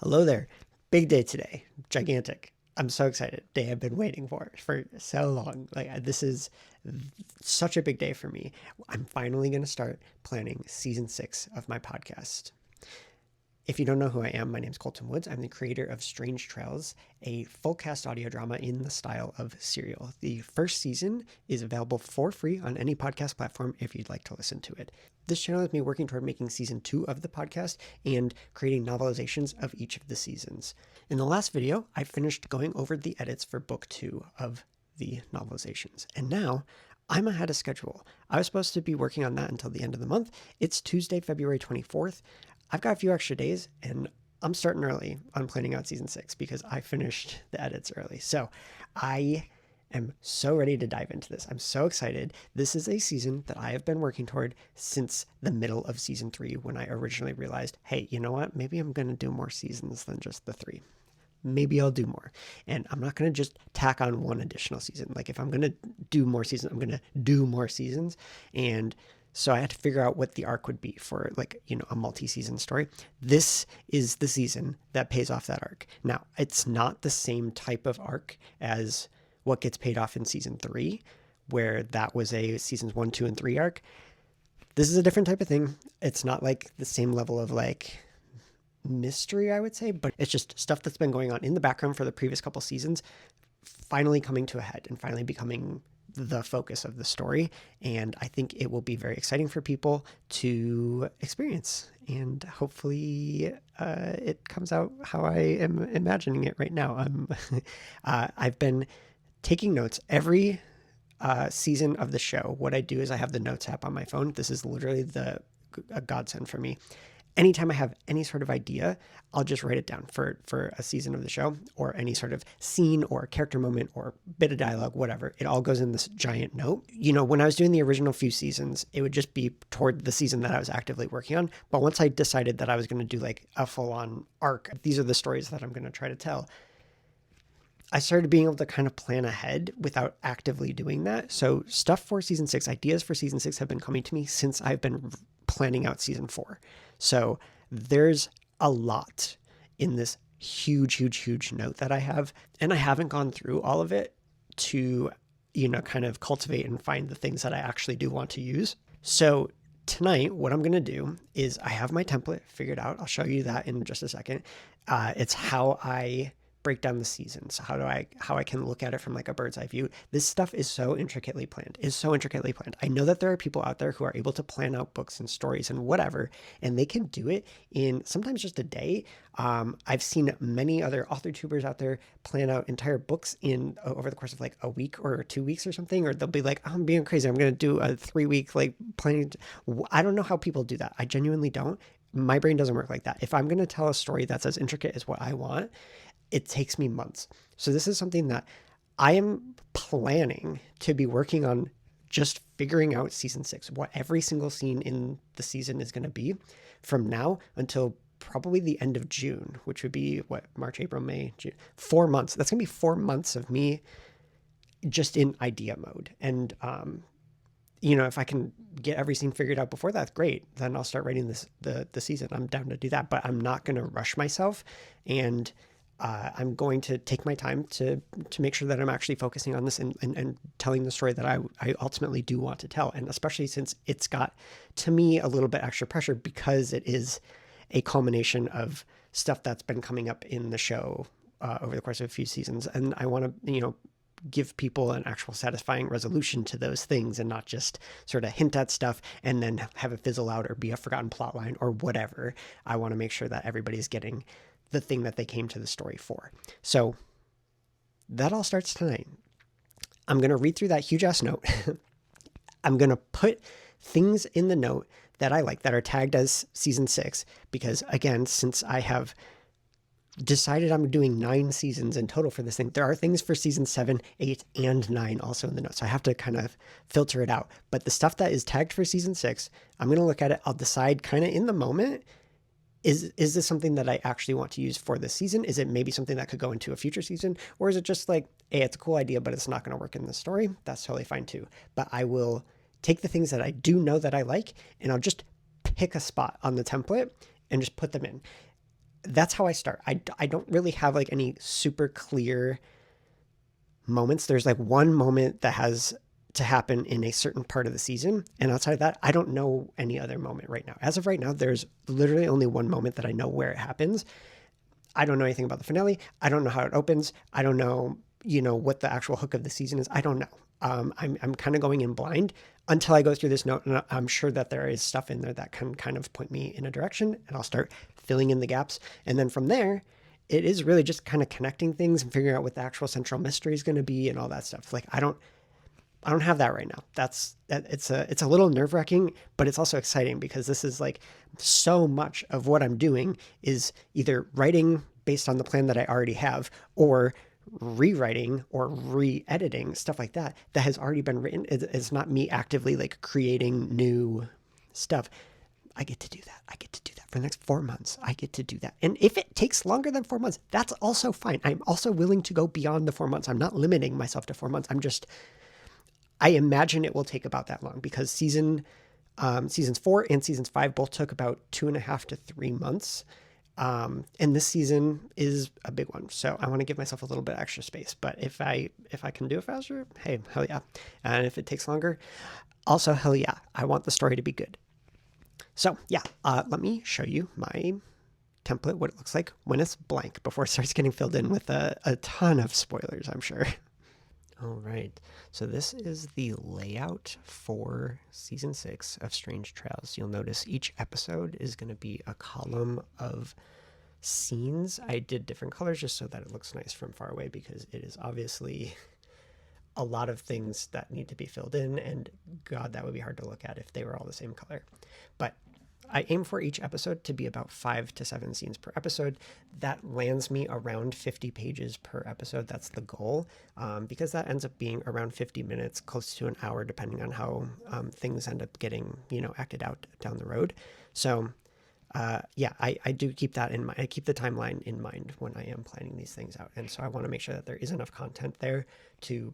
Hello there. Big day today. Gigantic. I'm so excited. Day I've been waiting for so long. This is such a big day for me. I'm finally going to start planning season 6 of my podcast. If you don't know who I am, my name is Colton Woods. I'm the creator of Strange Trails, a full cast audio drama in the style of Serial. The first season is available for free on any podcast platform if you'd like to listen to it. This channel is me working toward making season 2 of the podcast and creating novelizations of each of the seasons. In the last video, I finished going over the edits for book 2 of the novelizations, and now I'm ahead of schedule. I was supposed to be working on that until the end of the month. It's Tuesday, February 24th. I've got a few extra days, and I'm starting early on planning out season 6 because I finished the edits early. So I am so ready to dive into this. I'm so excited. This is a season that I have been working toward since the middle of season 3 when I originally realized, hey, you know what? Maybe I'm going to do more seasons than just the 3. Maybe I'll do more. And I'm not going to just tack on one additional season. Like if I'm going to do more seasons, I'm going to do more seasons. And so I had to figure out what the arc would be for a multi-season story. This is the season that pays off that arc. Now, it's not the same type of arc as what gets paid off in season 3, where that was a seasons 1, 2, and 3 arc. This is a different type of thing. It's not like the same level of mystery, I would say, but it's just stuff that's been going on in the background for the previous couple seasons finally coming to a head and finally becoming the focus of the story. And I think it will be very exciting for people to experience, and hopefully it comes out how I am imagining it right now. I've been taking notes every season of the show. What I do is I have the notes app on my phone. This is literally a godsend for me. Anytime I have any sort of idea, I'll just write it down for a season of the show, or any sort of scene or character moment or bit of dialogue, whatever. It all goes in this giant note. When I was doing the original few seasons, it would just be toward the season that I was actively working on. But once I decided that I was going to do a full-on arc, these are the stories that I'm going to try to tell, I started being able to kind of plan ahead without actively doing that. So stuff for season 6, ideas for season 6 have been coming to me since I've been planning out season 4. So there's a lot in this huge note that I have, and I haven't gone through all of it to, kind of cultivate and find the things that I actually do want to use. So tonight, what I'm going to do is I have my template figured out. I'll show you that in just a second. It's how I break down the seasons, how I can look at it from a bird's eye view. This stuff is so intricately planned. I know that there are people out there who are able to plan out books and stories and whatever, and they can do it in sometimes just a day. I've seen many other author tubers out there plan out entire books in over the course of a week or 2 weeks or something, or they'll be like, oh, I'm being crazy, I'm going to do a 3-week planning. I don't know how people do that. I genuinely don't. My brain doesn't work like that. If I'm going to tell a story that's as intricate as what I want, it takes me months. So this is something that I am planning to be working on, just figuring out season 6, what every single scene in the season is going to be from now until probably the end of June, which would be March, April, May, June, 4 months. That's going to be 4 months of me just in idea mode. And, if I can get every scene figured out before that, great. Then I'll start writing the season. I'm down to do that, but I'm not going to rush myself. And I'm going to take my time to make sure that I'm actually focusing on this and telling the story that I ultimately do want to tell. And especially since it's got, to me, a little bit extra pressure because it is a culmination of stuff that's been coming up in the show over the course of a few seasons. And I want to, give people an actual satisfying resolution to those things and not just sort of hint at stuff and then have it fizzle out or be a forgotten plot line or whatever. I want to make sure that everybody's getting the thing that they came to the story for. So that all starts tonight. I'm going to read through that huge ass note. I'm going to put things in the note that I like that are tagged as season 6, because again, since I have decided I'm doing 9 seasons in total for this thing, there are things for season 7, 8, and 9 also in the notes. So I have to kind of filter it out. But the stuff that is tagged for season 6, I'm going to look at it. I'll decide kind of in the moment, is this something that I actually want to use for this season? Is it maybe something that could go into a future season? Or is it just hey, it's a cool idea, but it's not going to work in the story? That's totally fine too. But I will take the things that I do know that I like, and I'll just pick a spot on the template and just put them in. that's how I start. I don't really have like any super clear moments. There's like one moment that has to happen in a certain part of the season. And outside of that, I don't know any other moment right now. As of right now, there's literally only one moment that I know where it happens. I don't know anything about the finale. I don't know how it opens. I don't know, what the actual hook of the season is. I don't know. I'm kind of going in blind until I go through this note, and I'm sure that there is stuff in there that can kind of point me in a direction, and I'll start filling in the gaps. And then from there, it is really just kind of connecting things and figuring out what the actual central mystery is going to be and all that stuff. Like I don't have that right now. It's a little nerve wracking, but it's also exciting because this is like so much of what I'm doing is either writing based on the plan that I already have or rewriting or re-editing stuff like that has already been written. It's not me actively like creating new stuff. I get to do that. I get to do that for the next 4 months. I get to do that. And if it takes longer than 4 months, that's also fine. I'm also willing to go beyond the 4 months. I'm not limiting myself to 4 months. I imagine it will take about that long because seasons 4 and seasons 5 both took about 2.5 to 3 months. And this season is a big one. So I want to give myself a little bit extra space, but if I can do it faster, hey, hell yeah. And if it takes longer, also hell yeah. I want the story to be good. So yeah, let me show you my template, what it looks like when it's blank before it starts getting filled in with a ton of spoilers, I'm sure. All right, so this is the layout for season 6 of Strange Trails. You'll notice each episode is going to be a column of scenes. I did different colors just so that it looks nice from far away because it is obviously a lot of things that need to be filled in, and God, that would be hard to look at if they were all the same color. But I aim for each episode to be about 5 to 7 scenes per episode. That lands me around 50 pages per episode. That's the goal, because that ends up being around 50 minutes, close to an hour, depending on how things end up getting, acted out down the road. So yeah, I do keep that in mind. I keep the timeline in mind when I am planning these things out. And so I want to make sure that there is enough content there to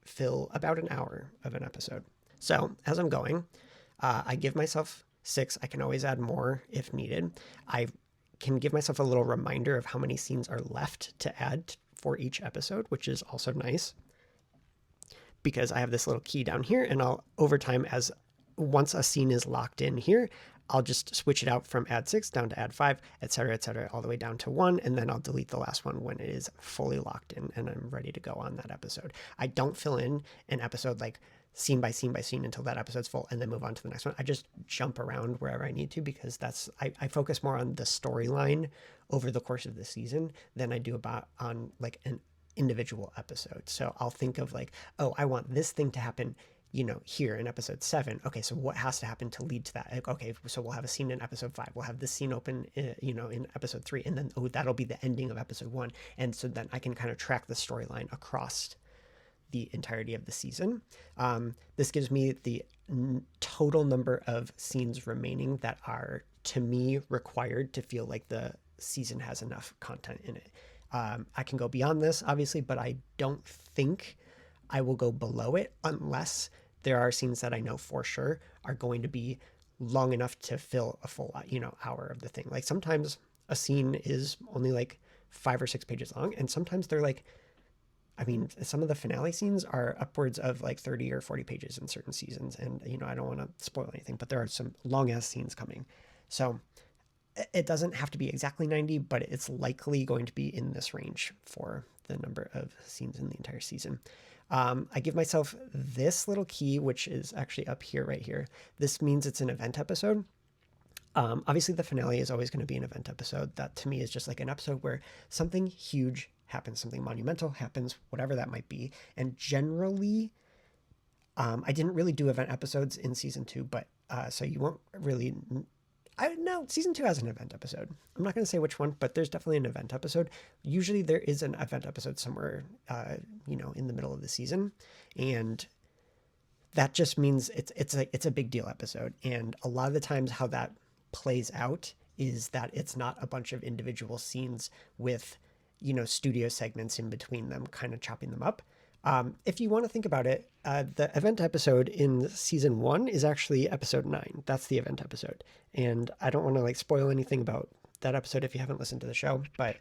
fill about an hour of an episode. So as I'm going, I give myself 6. I can always add more if needed. I can give myself a little reminder of how many scenes are left to add for each episode, which is also nice because I have this little key down here, and I'll over time, as once a scene is locked in here, I'll just switch it out from add 6 down to add 5, etc., all the way down to 1, and then I'll delete the last one when it is fully locked in and I'm ready to go on that episode. I don't fill in an episode like scene by scene by scene until that episode's full and then move on to the next one. I just jump around wherever I need to because I focus more on the storyline over the course of the season than I do on like an individual episode. So I'll think of like, oh, I want this thing to happen here in episode 7. Okay, so what has to happen to lead to that? Like, okay, so we'll have a scene in episode 5. We'll have this scene open, in episode 3, and then that'll be the ending of episode 1. And so then I can kind of track the storyline across the entirety of the season. This gives me the total number of scenes remaining that are, to me, required to feel like the season has enough content in it. I can go beyond this, obviously, but I don't think I will go below it unless there are scenes that I know for sure are going to be long enough to fill a full, hour of the thing. Like sometimes a scene is only like 5 or 6 pages long, and sometimes they're like, some of the finale scenes are upwards of like 30 or 40 pages in certain seasons. And, I don't want to spoil anything, but there are some long ass scenes coming. So it doesn't have to be exactly 90, but it's likely going to be in this range for the number of scenes in the entire season. I give myself this little key, which is actually up here, right here. This means it's an event episode. Obviously, the finale is always going to be an event episode. That to me is just like an episode where something huge happens, something monumental happens, whatever that might be. And generally, I didn't really do event episodes in season 2, but so you won't really. No, season 2 has an event episode. I'm not going to say which one, but there's definitely an event episode. Usually there is an event episode somewhere, in the middle of the season. And that just means it's a big deal episode. And a lot of the times how that plays out is that it's not a bunch of individual scenes with, studio segments in between them, kind of chopping them up. If you want to think about it, the event episode in season 1 is actually episode 9. That's the event episode. And I don't want to spoil anything about that episode if you haven't listened to the show, but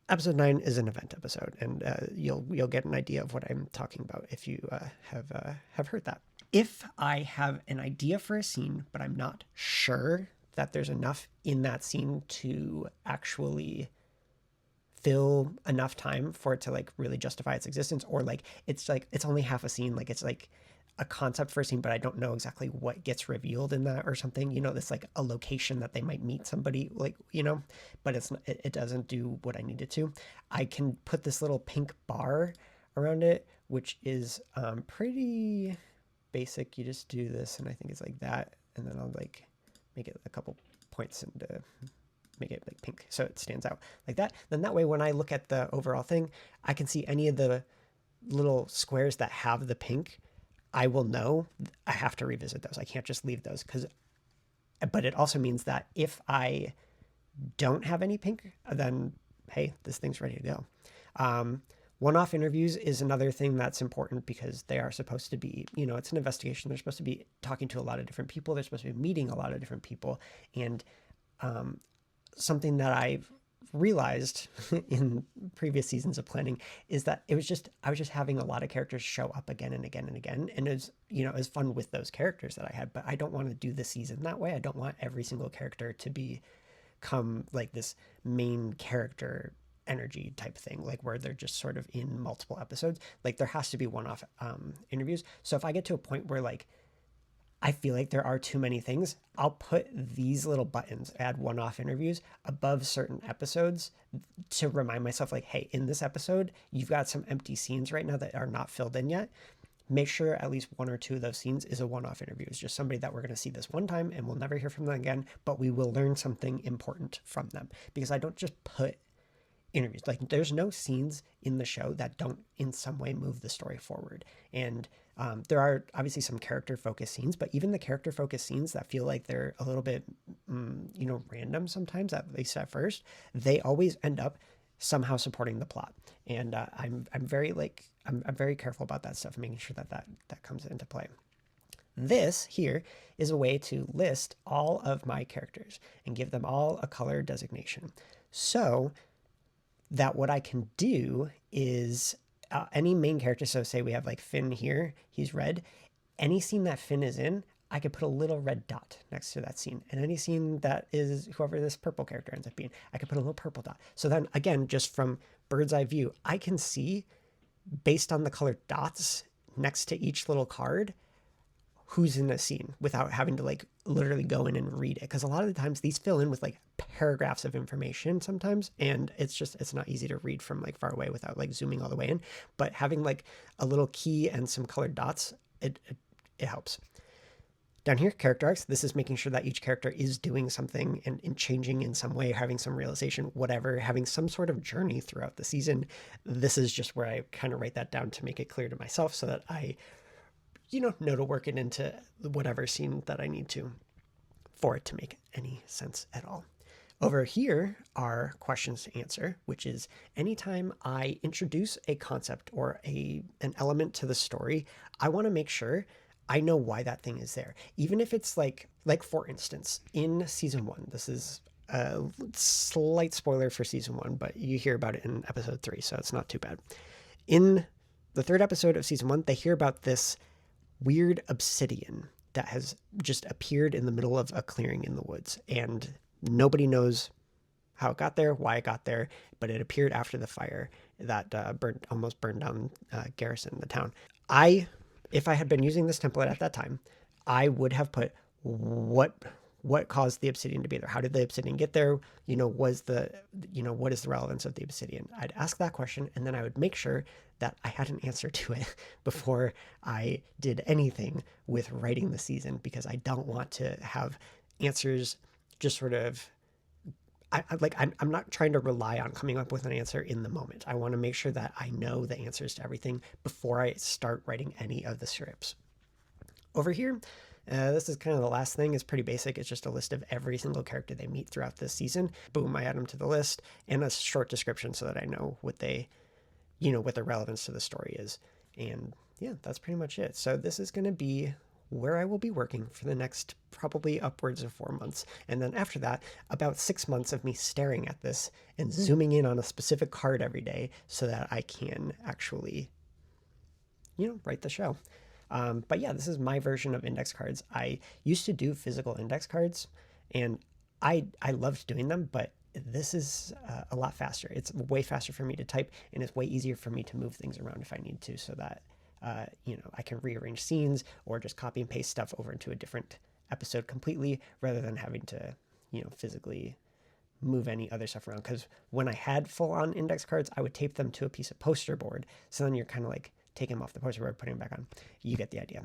episode 9 is an event episode, and you'll get an idea of what I'm talking about if you have heard that. If I have an idea for a scene, but I'm not sure that there's enough in that scene to actually fill enough time for it to like really justify its existence, or like it's only half a scene, like it's like a concept for a scene, but I don't know exactly what gets revealed in that or something, it's like a location that they might meet somebody, like, but it doesn't do what I need it to. I can put this little pink bar around it, which is pretty basic. You just do this, and I think it's like that, and then I'll like make it a couple points and make it like pink so it stands out like that. Then that way, when I look at the overall thing, I can see any of the little squares that have the pink. I will know I have to revisit those. I can't just leave those but it also means that if I don't have any pink, then hey, this thing's ready to go. One-off interviews is another thing that's important because they are supposed to be, it's an investigation. They're supposed to be talking to a lot of different people. They're supposed to be meeting a lot of different people. And something that I've realized in previous seasons of planning is that I was just having a lot of characters show up again and again and again, and it was fun with those characters that I had, but I don't want to do the season that way. I don't want every single character to become like this main character energy type thing, like where they're just sort of in multiple episodes. Like there has to be one-off interviews. So if I get to a point where like I feel like there are too many things, I'll put these little buttons, add one-off interviews, above certain episodes to remind myself like, hey, in this episode, you've got some empty scenes right now that are not filled in yet. Make sure at least one or two of those scenes is a one-off interview. It's just somebody that we're going to see this one time and we'll never hear from them again, but we will learn something important from them. Because I don't just put interviews. Like there's no scenes in the show that don't in some way move the story forward. And there are obviously some character focused scenes, but even the character focused scenes that feel like they're a little bit, random sometimes, at least at first, they always end up somehow supporting the plot. And I'm very careful about that stuff, making sure that comes into play. This here is a way to list all of my characters and give them all a color designation. So that what I can do is any main character, so say we have like Finn here, he's red. Any scene that Finn is in, I could put a little red dot next to that scene. And any scene that is whoever this purple character ends up being, I could put a little purple dot. So then again, just from bird's eye view, I can see based on the colored dots next to each little card, who's in a scene without having to like literally go in and read it. Because a lot of the times these fill in with like paragraphs of information sometimes, and it's not easy to read from like far away without like zooming all the way in. But having like a little key and some colored dots, it helps. Down here, character arcs, this is making sure that each character is doing something and changing in some way, having some realization, whatever, having some sort of journey throughout the season. This is just where I kind of write that down to make it clear to myself so that I know to work it into whatever scene that I need to for it to make any sense at all. Over here are questions to answer, which is anytime I introduce a concept or an element to the story, I want to make sure I know why that thing is there. Even if it's like for instance, in season 1, this is a slight spoiler for season 1, but you hear about it in episode 3, so it's not too bad. In the 3rd episode of season 1, they hear about this weird obsidian that has just appeared in the middle of a clearing in the woods, and nobody knows how it got there, why it got there, but it appeared after the fire that almost burned down Garrison, the town. If I had been using this template at that time, I would have put what caused the obsidian to be there? How did the obsidian get there? What is the relevance of the obsidian? I'd ask that question, and then I would make sure that I had an answer to it before I did anything with writing the season, because I don't want to have answers just sort of, I'm not trying to rely on coming up with an answer in the moment. I want to make sure that I know the answers to everything before I start writing any of the scripts. Over here, this is kind of the last thing. It's pretty basic. It's just a list of every single character they meet throughout this season. Boom, I add them to the list, and a short description so that I know what what the relevance to the story is. And yeah, that's pretty much it. So this is going to be where I will be working for the next probably upwards of 4 months. And then after that, about 6 months of me staring at this and zooming in on a specific card every day so that I can actually, write the show. But yeah, this is my version of index cards. I used to do physical index cards, and I loved doing them, but this is a lot faster. It's way faster for me to type, and it's way easier for me to move things around if I need to, so that I can rearrange scenes or just copy and paste stuff over into a different episode completely, rather than having to physically move any other stuff around. Because when I had full-on index cards, I would tape them to a piece of poster board, so then you're kind of like taking them off the poster board, putting them back on. You get the idea.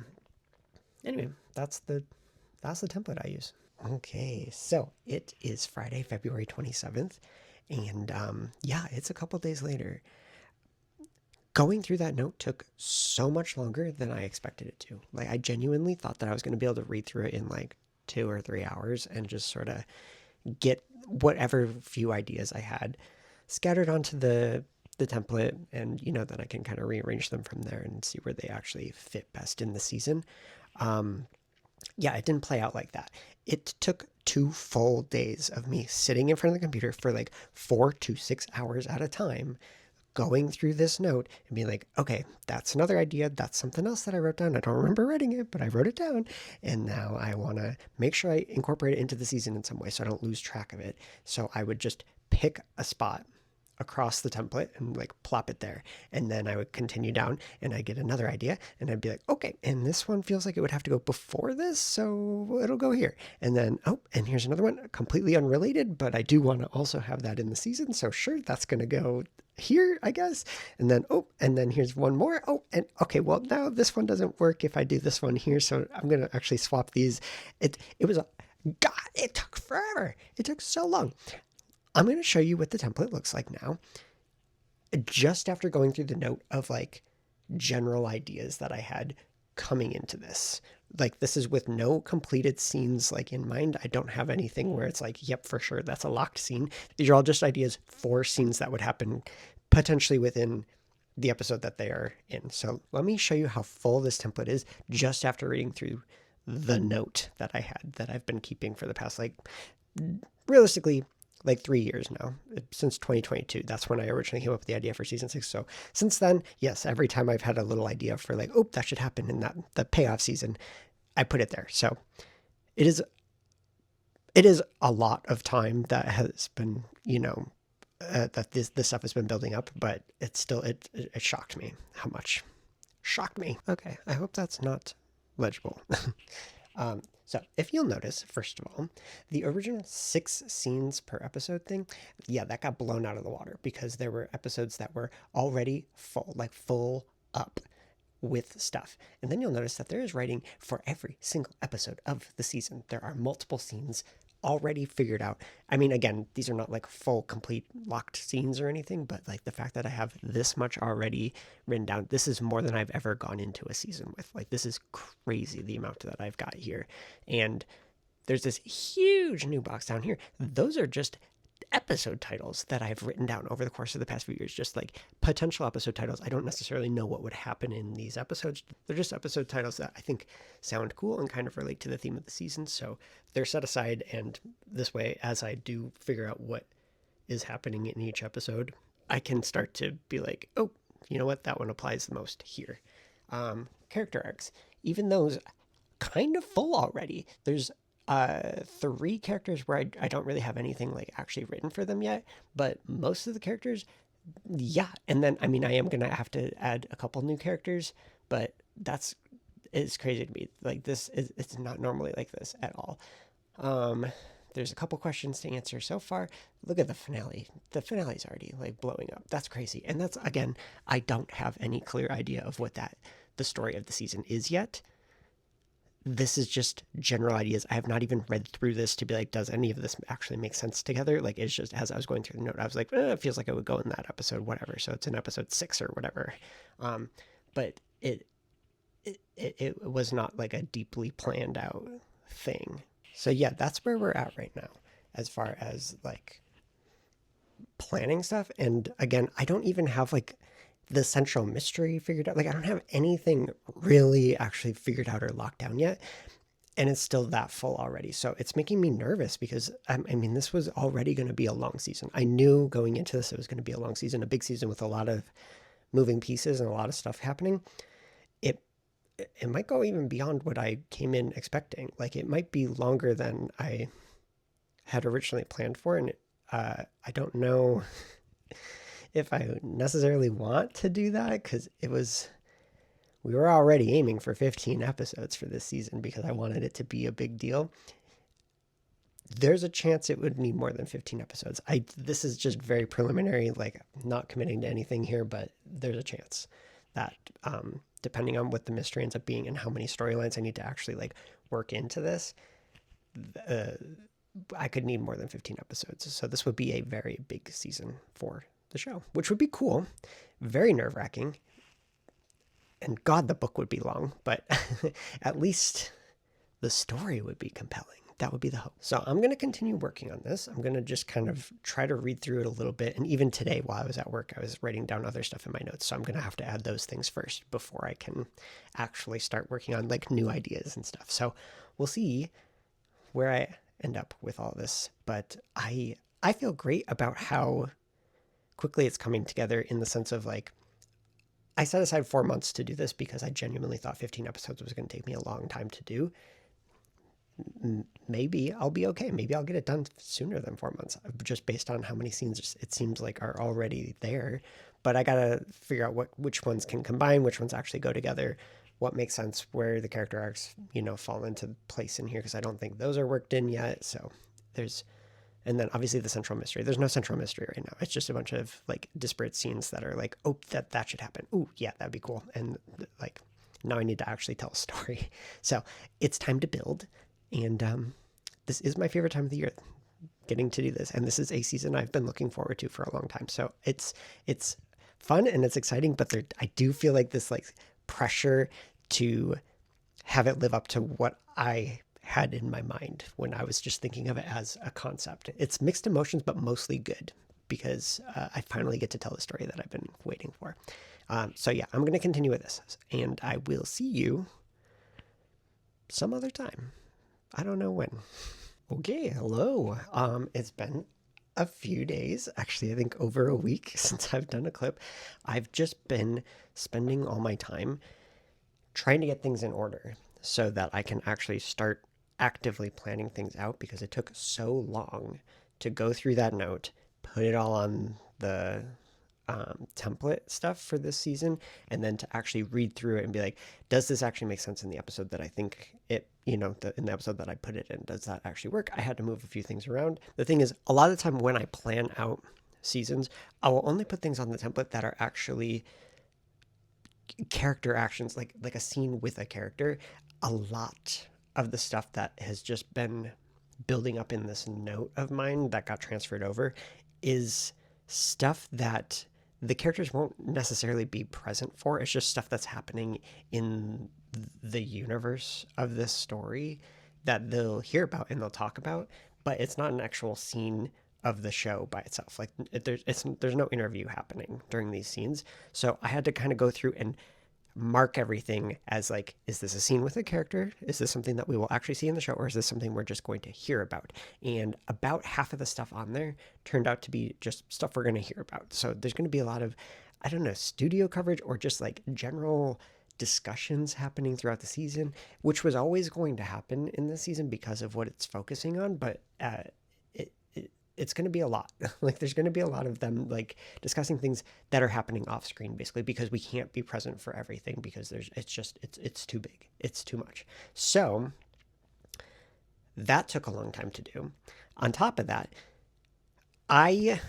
Anyway, that's the template I use. Okay, so it is Friday, February 27th, and it's a couple days later. Going through that note took so much longer than I expected it to. Like, I genuinely thought that I was going to be able to read through it in like 2 or 3 hours and just sort of get whatever few ideas I had scattered onto the template, and then I can kind of rearrange them from there and see where they actually fit best in the season. It didn't play out like that. It took 2 full days of me sitting in front of the computer for like 4 to 6 hours at a time, going through this note and being like, okay, that's another idea. That's something else that I wrote down. I don't remember writing it, but I wrote it down. And now I want to make sure I incorporate it into the season in some way so I don't lose track of it. So I would just pick a spot across the template and like plop it there. And then I would continue down and I'd get another idea and I'd be like, okay, and this one feels like it would have to go before this, so it'll go here. And then, and here's another one completely unrelated, but I do want to also have that in the season. So sure, that's going to go here, I guess. And then, and then here's one more. And okay, well now this one doesn't work if I do this one here. So I'm going to actually swap these. It took forever. It took so long. I'm going to show you what the template looks like now, just after going through the note of like general ideas that I had coming into this. Like, this is with no completed scenes like in mind. I don't have anything where it's like, yep, for sure, that's a locked scene. These are all just ideas for scenes that would happen potentially within the episode that they are in. So let me show you how full this template is just after reading through the note that I had, that I've been keeping for the past, like, realistically, like 3 years now, since 2022. That's when I originally came up with the idea for season 6. So since then, yes, every time I've had a little idea for like, that should happen in the payoff season, I put it there. So it is a lot of time that has been, that this stuff has been building up, but it's still, it shocked me how much. Shocked me. Okay, I hope that's not legible. So if you'll notice, first of all, the original 6 scenes per episode thing, that got blown out of the water because there were episodes that were already full up with stuff. And then you'll notice that there is writing for every single episode of the season. There are multiple scenes already figured out. I mean, again, these are not like full, complete locked scenes or anything, but like the fact that I have this much already written down, this is more than I've ever gone into a season with. Like, this is crazy, the amount that I've got here. And there's this huge new box down here. Those are just episode titles that I've written down over the course of the past few years, just like potential episode titles. I don't necessarily know what would happen in these episodes. They're just episode titles that I think sound cool and kind of relate to the theme of the season. So they're set aside, and this way, as I do figure out what is happening in each episode, I can start to be like, you know what, that one applies the most here. Character arcs, even those kind of full already. There's 3 characters where I don't really have anything like actually written for them yet, but most of the characters, and then I mean, I am gonna have to add a couple new characters, but it's crazy to me. Like, it's not normally like this at all. There's a couple questions to answer so far. Look at the finale. The finale's already like blowing up. That's crazy. And that's, again, I don't have any clear idea of what the story of the season is yet. This is just general ideas. I have not even read through this to be like, does any of this actually make sense together? Like, it's just, as I was going through the note, I was like, it feels like it would go in that episode, whatever. So it's in episode 6 or whatever. But it was not like a deeply planned out thing. So that's where we're at right now as far as like planning stuff. And again, I don't even have like the central mystery figured out. Like, I don't have anything really actually figured out or locked down yet. And it's still that full already. So it's making me nervous because, I mean, this was already going to be a long season. I knew going into this, it was going to be a long season, a big season with a lot of moving pieces and a lot of stuff happening. It, it might go even beyond what I came in expecting. Like, it might be longer than I had originally planned for. And I don't know if I necessarily want to do that, because we were already aiming for 15 episodes for this season because I wanted it to be a big deal. There's a chance it would need more than 15 episodes. This is just very preliminary, like, not committing to anything here, but there's a chance that depending on what the mystery ends up being and how many storylines I need to actually like work into this, I could need more than 15 episodes. So this would be a very big season for the show, which would be cool. Very nerve-wracking. And God, the book would be long, but at least the story would be compelling. That would be the hope. So I'm going to continue working on this. I'm going to just kind of try to read through it a little bit. And even today, while I was at work, I was writing down other stuff in my notes. So I'm going to have to add those things first before I can actually start working on like new ideas and stuff. So we'll see where I end up with all this. But I feel great about how quickly it's coming together, in the sense of like, I set aside 4 months to do this because I genuinely thought 15 episodes was going to take me a long time to do. Maybe I'll be okay. Maybe I'll get it done sooner than 4 months, just based on how many scenes it seems like are already there. But I got to figure out which ones can combine, which ones actually go together, what makes sense, where the character arcs, fall into place in here, because I don't think those are worked in yet. So and then obviously the central mystery. There's no central mystery right now. It's just a bunch of like disparate scenes that are like, oh, that should happen. Ooh, yeah, that'd be cool. And like, now I need to actually tell a story. So it's time to build. And this is my favorite time of the year, getting to do this. And this is a season I've been looking forward to for a long time. So it's fun and it's exciting, but I do feel like this like pressure to have it live up to what I had in my mind when I was just thinking of it as a concept. It's mixed emotions, but mostly good, because I finally get to tell the story that I've been waiting for. So yeah, I'm going to continue with this, and I will see you some other time. I don't know when. Okay, hello. It's been a few days, actually, I think over a week since I've done a clip. I've just been spending all my time trying to get things in order so that I can actually start actively planning things out, because it took so long to go through that note, put it all on the template stuff for this season, and then to actually read through it and be like, does this actually make sense in the episode that I think it, in the episode that I put it in, does that actually work? I had to move a few things around. The thing is, a lot of the time when I plan out seasons, I will only put things on the template that are actually character actions, like a scene with a character. A lot of the stuff that has just been building up in this note of mine that got transferred over is stuff that the characters won't necessarily be present for. It's just stuff that's happening in the universe of this story that they'll hear about and they'll talk about, but it's not an actual scene of the show by itself. Like, there's no interview happening during these scenes. So I had to kind of go through and mark everything as like, is this a scene with a character? Is this something that we will actually see in the show? Or is this something we're just going to hear about? And about half of the stuff on there turned out to be just stuff we're going to hear about. So there's going to be a lot of, I don't know, studio coverage or just like general discussions happening throughout the season, which was always going to happen in this season because of what it's focusing on. But it's going to be a lot. Like, there's going to be a lot of them like discussing things that are happening off screen, basically, because we can't be present for everything, because it's too big. It's too much. So that took a long time to do. On top of that, I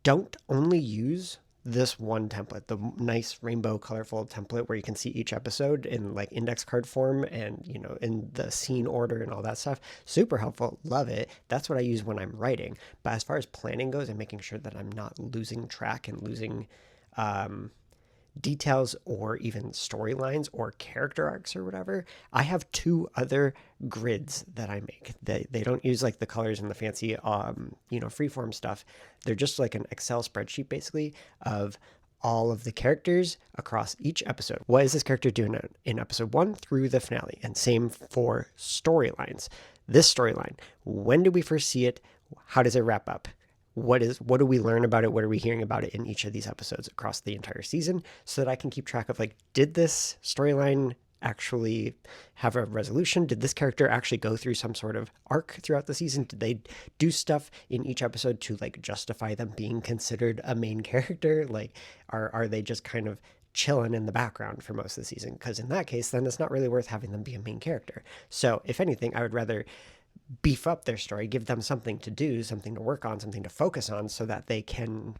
don't only use this one template, the nice rainbow colorful template where you can see each episode in like index card form and, in the scene order and all that stuff. Super helpful. Love it. That's what I use when I'm writing. But as far as planning goes and making sure that I'm not losing track and losing details or even storylines or character arcs or whatever, I have 2 other grids that I make. They don't use like the colors and the fancy freeform stuff. They're just like an Excel spreadsheet basically of all of the characters across each episode. What is this character doing in episode 1 through the finale? And same for storylines. This storyline, when do we first see it? How does it wrap up? What do we learn about it? What are we hearing about it in each of these episodes across the entire season, so that I can keep track of, like, did this storyline actually have a resolution? Did this character actually go through some sort of arc throughout the season? Did they do stuff in each episode to, like, justify them being considered a main character? Like, are they just kind of chilling in the background for most of the season? Because in that case, then it's not really worth having them be a main character. So if anything, I would rather beef up their story, give them something to do, something to work on, something to focus on, so that they can,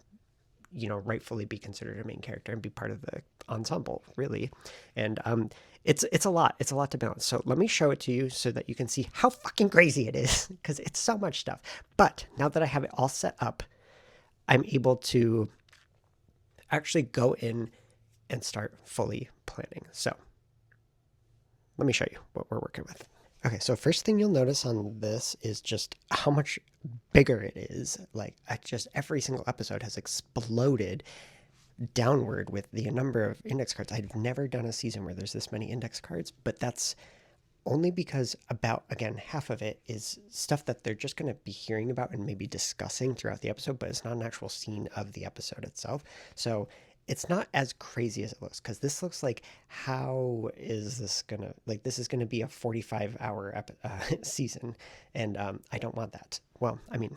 rightfully be considered a main character and be part of the ensemble, really. And it's a lot to balance. So let me show it to you so that you can see how fucking crazy it is, because it's so much stuff. But now that I have it all set up, I'm able to actually go in and start fully planning. So let me show you what we're working with. Okay, so first thing you'll notice on this is just how much bigger it is. Like, just every single episode has exploded downward with the number of index cards. I've never done a season where there's this many index cards, but that's only because about, again, half of it is stuff that they're just going to be hearing about and maybe discussing throughout the episode, but it's not an actual scene of the episode itself. So it's not as crazy as it looks, because this looks like, how is this gonna, like, this is gonna be a 45-hour season, and I don't want that. Well, I mean,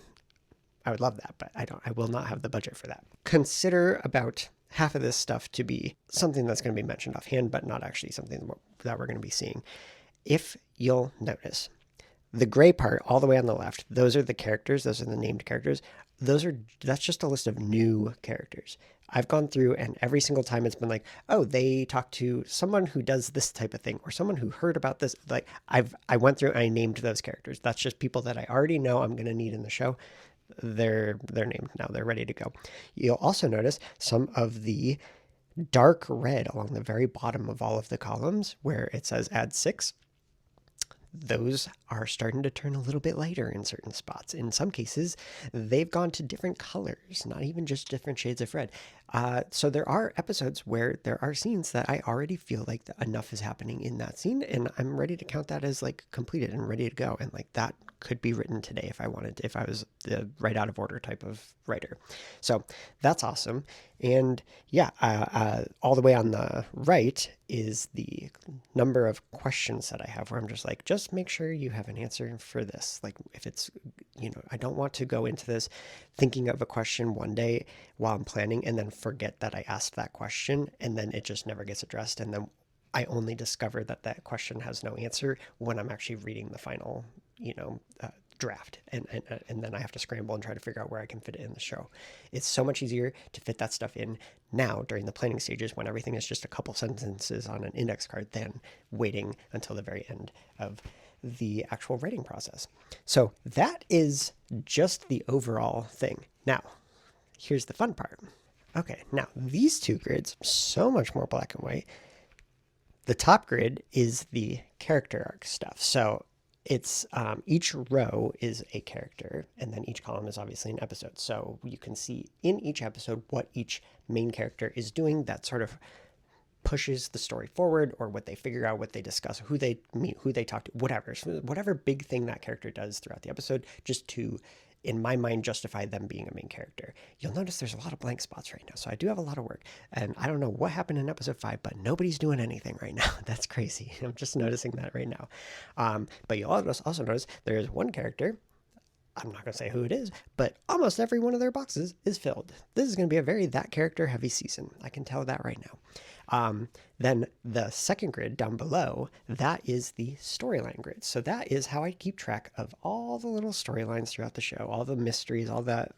I would love that, but I will not have the budget for that. Consider about half of this stuff to be something that's going to be mentioned offhand, but not actually something that we're going to be seeing. If you'll notice, the gray part all the way on the left, those are the characters, those are the named characters. That's just a list of new characters. I've gone through, and every single time it's been like, oh, they talked to someone who does this type of thing, or someone who heard about this. Like, I went through and I named those characters. That's just people that I already know I'm going to need in the show. They're named now. They're ready to go. You'll also notice some of the dark red along the very bottom of all of the columns where it says add 6. Those are starting to turn a little bit lighter in certain spots. In some cases, they've gone to different colors, not even just different shades of red. So there are episodes where there are scenes that I already feel like enough is happening in that scene, and I'm ready to count that as, like, completed and ready to go. And, like, that could be written today if I wanted, if I was the right out of order type of writer. So that's awesome. And yeah, all the way on the right is the number of questions that I have, where I'm just like, just make sure you have an answer for this. Like, if it's, I don't want to go into this thinking of a question one day while I'm planning and then forget that I asked that question, and then it just never gets addressed. And then I only discover that that question has no answer when I'm actually reading the final, draft, and then I have to scramble and try to figure out where I can fit it in the show. It's so much easier to fit that stuff in now during the planning stages, when everything is just a couple sentences on an index card, than waiting until the very end of the actual writing process. So that is just the overall thing. Now, here's the fun part. Okay, now these two grids, so much more black and white. The top grid is the character arc stuff. So it's each row is a character, and then each column is obviously an episode. So you can see in each episode what each main character is doing that sort of pushes the story forward, or what they figure out, what they discuss, who they meet, who they talk to, whatever big thing that character does throughout the episode, just to, in my mind, justify them being a main character. You'll notice there's a lot of blank spots right now, so I do have a lot of work, and I don't know what happened in episode 5, but nobody's doing anything right now. That's crazy. I'm just noticing that right now. But you'll also notice there is one character, I'm not going to say who it is, but almost every one of their boxes is filled. This is going to be a very that character heavy season. I can tell that right now. Then the second grid down below, that is the storyline grid. So that is how I keep track of all the little storylines throughout the show, all the mysteries, all that,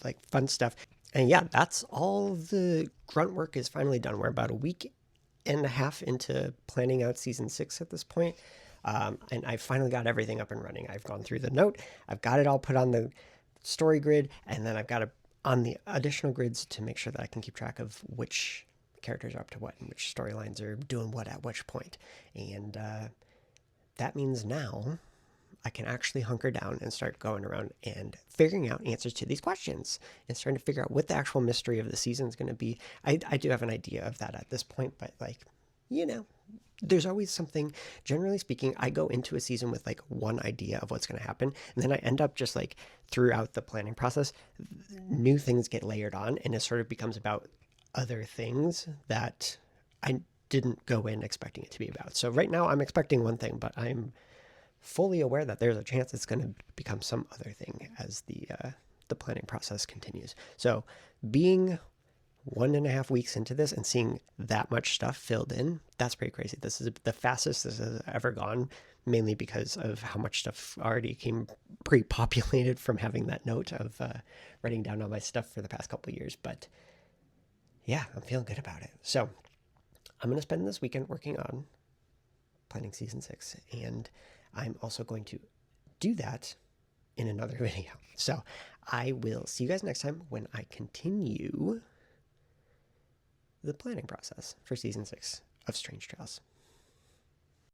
like, fun stuff. And yeah, that's all the grunt work is finally done. We're about a week and a half into planning out season 6 at this point. And I finally got everything up and running. I've gone through the note, I've got it all put on the story grid, and then I've got it on the additional grids to make sure that I can keep track of which characters are up to what and which storylines are doing what at which point. And that means now I can actually hunker down and start going around and figuring out answers to these questions and starting to figure out what the actual mystery of the season is going to be. I do have an idea of that at this point, but like, you know, there's always something. Generally speaking, I go into a season with like one idea of what's going to happen, and then I end up just like throughout the planning process, new things get layered on, and it sort of becomes about other things that I didn't go in expecting it to be about. So right now I'm expecting one thing, but I'm fully aware that there's a chance it's going to become some other thing as the planning process continues. So being 1.5 weeks into this and seeing that much stuff filled in, that's pretty crazy. This is the fastest this has ever gone, mainly because of how much stuff already came pre-populated from having that note of writing down all my stuff for the past couple of years. But yeah, I'm feeling good about it. So I'm going to spend this weekend working on planning season 6, and I'm also going to do that in another video. So I will see you guys next time when I continue the planning process for season 6 of Strange Trails.